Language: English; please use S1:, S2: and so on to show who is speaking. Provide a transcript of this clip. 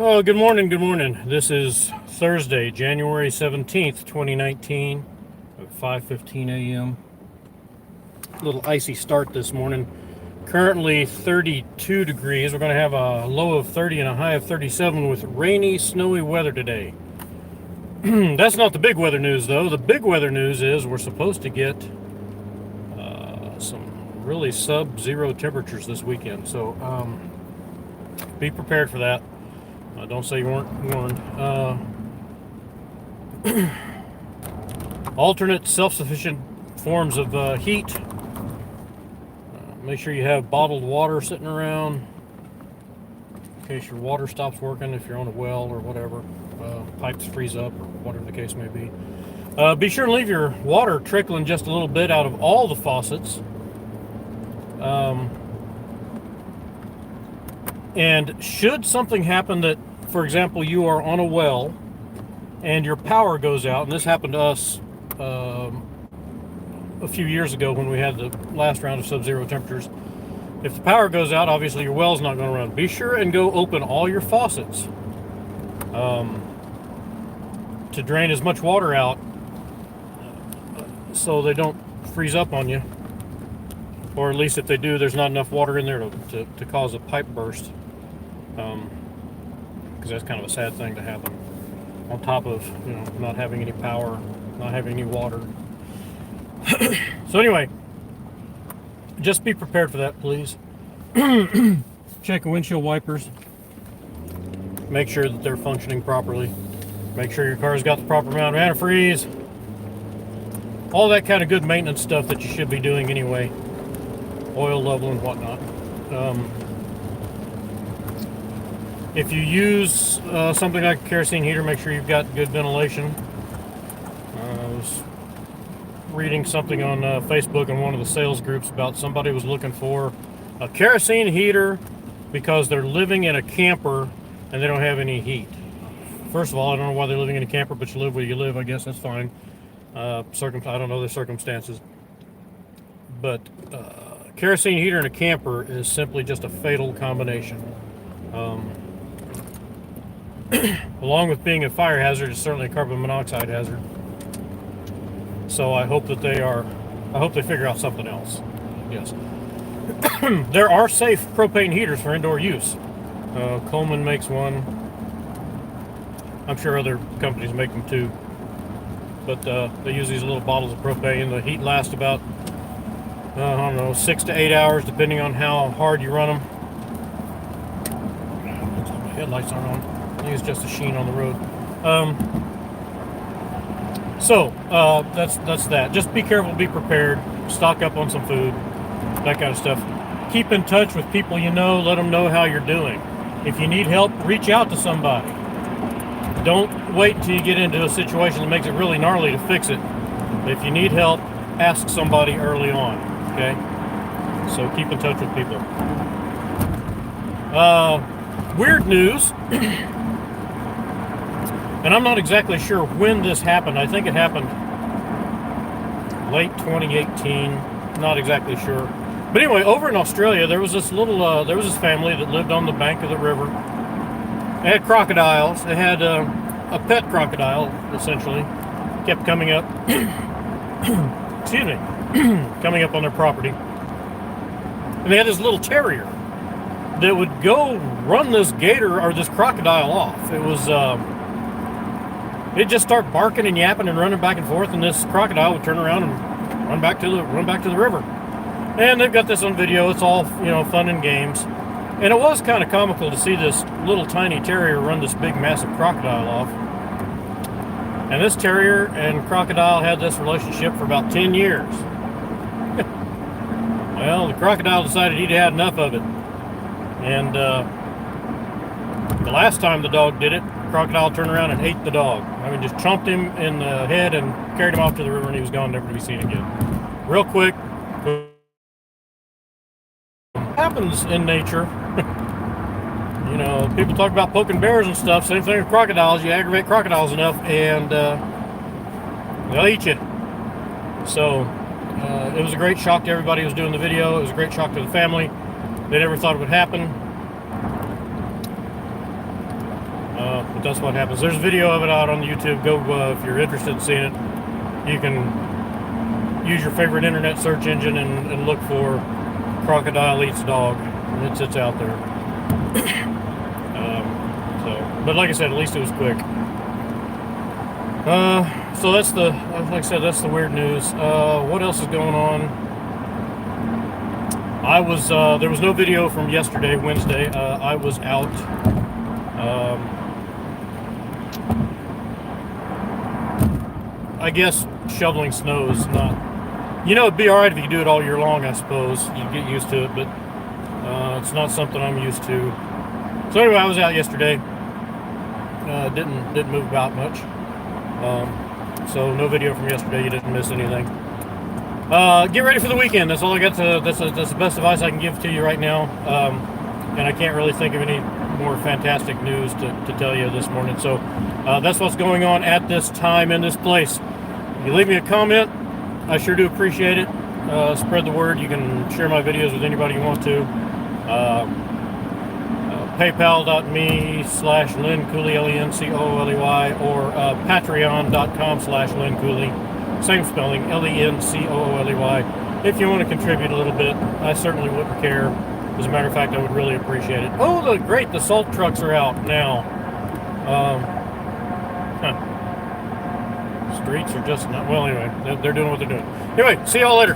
S1: Oh, good morning, good morning. This is Thursday, January 17th, 2019 at 5:15 a.m. A little icy start this morning. Currently 32 degrees. We're going to have a low of 30 and a high of 37 with rainy, snowy weather today. That's not the big weather news, though. The big weather news is we're supposed to get some really sub-zero temperatures this weekend. So be prepared for that. Don't say you weren't warned. Alternate self-sufficient forms of heat. Make sure you have bottled water sitting around in case your water stops working if you're on a well or whatever. Pipes freeze up or whatever the case may be. Be sure to leave your water trickling just a little bit out of all the faucets. And should something happen that, for example, you are on a well and your power goes out, and this happened to us a few years ago when we had the last round of sub-zero temperatures. If the power goes out, obviously your well's not going to run. Be sure and go open all your faucets to drain as much water out so they don't freeze up on you. Or at least if they do, there's not enough water in there to cause a pipe burst. Because that's kind of a sad thing to happen. On top of, not having any power, not having any water. So anyway, just be prepared for that, please. Check your windshield wipers. Make sure that they're functioning properly. Make sure your car's got the proper amount of antifreeze. All that kind of good maintenance stuff that you should be doing anyway. Oil level and whatnot. If you use something like a kerosene heater, make sure you've got good ventilation. I was reading something on Facebook in one of the sales groups about somebody was looking for a kerosene heater because they're living in a camper and they don't have any heat. First of all, I don't know why they're living in a camper, but you live where you live. I guess that's fine. I don't know their circumstances. But kerosene heater in a camper is simply just a fatal combination. Along with being a fire hazard, it's certainly a carbon monoxide hazard. So I hope that they figure out something else. Yes. There are safe propane heaters for indoor use. Coleman makes one. I'm sure other companies make them too. But they use these little bottles of propane. The heat lasts about, 6 to 8 hours, depending on how hard you run them. My headlights aren't on. I think it's just a sheen on the road. That's that. Just be careful, be prepared, stock up on some food, that kind of stuff. Keep in touch with people you know, let them know how you're doing. If you need help, reach out to somebody. Don't wait until you get into a situation that makes it really gnarly to fix it. If you need help, ask somebody early on, okay? So keep in touch with people. Weird news. And I'm not exactly sure when this happened. I think it happened late 2018. Not exactly sure. But anyway, over in Australia, there was this family that lived on the bank of the river. They had crocodiles. They had a pet crocodile, essentially. Kept coming up. Excuse me. Coming up on their property. And they had this little terrier that would go run this gator or this crocodile off. It was... It'd just start barking and yapping and running back and forth, and this crocodile would turn around and run back to the river. And they've got this on video. It's all fun and games. And it was kind of comical to see this little tiny terrier run this big massive crocodile off. And this terrier and crocodile had this relationship for about 10 years. Well, the crocodile decided he'd had enough of it. And the last time the dog did it, crocodile turned around and ate the dog. I mean, just chomped him in the head and carried him off to the river, and he was gone, never to be seen again. Real quick. Happens in nature. People talk about poking bears and stuff. Same thing with crocodiles. You aggravate crocodiles enough, and they'll eat you. So it was a great shock to everybody who was doing the video. It was a great shock to the family. They never thought it would happen. But that's what happens. There's a video of it out on YouTube. Go if you're interested in seeing it. You can use your favorite internet search engine and look for crocodile eats dog. And it's out there. But like I said, at least it was quick. So that's like I said, that's the weird news. What else is going on? There was no video from yesterday, Wednesday. I was out. I guess shoveling snow is not, it'd be alright if you do it all year long, I suppose. You'd get used to it, but it's not something I'm used to. So anyway, I was out yesterday. Didn't move about much. So no video from yesterday. You didn't miss anything. Get ready for the weekend. That's all I got to. That's the best advice I can give to you right now. And I can't really think of any more fantastic news to tell you this morning. So that's what's going on at this time in this place. If you leave me a comment, I sure do appreciate it. Spread the word. You can share my videos with anybody you want to. PayPal.me/Lynn Cooley, LENCOOLEY, or Patreon.com/Lynn Cooley. Same spelling, LENCOOLEY. If you want to contribute a little bit, I certainly wouldn't care. As a matter of fact, I would really appreciate it. Oh, great, the salt trucks are out now. Streets are just not, well, anyway, they're doing what they're doing. Anyway, see y'all later.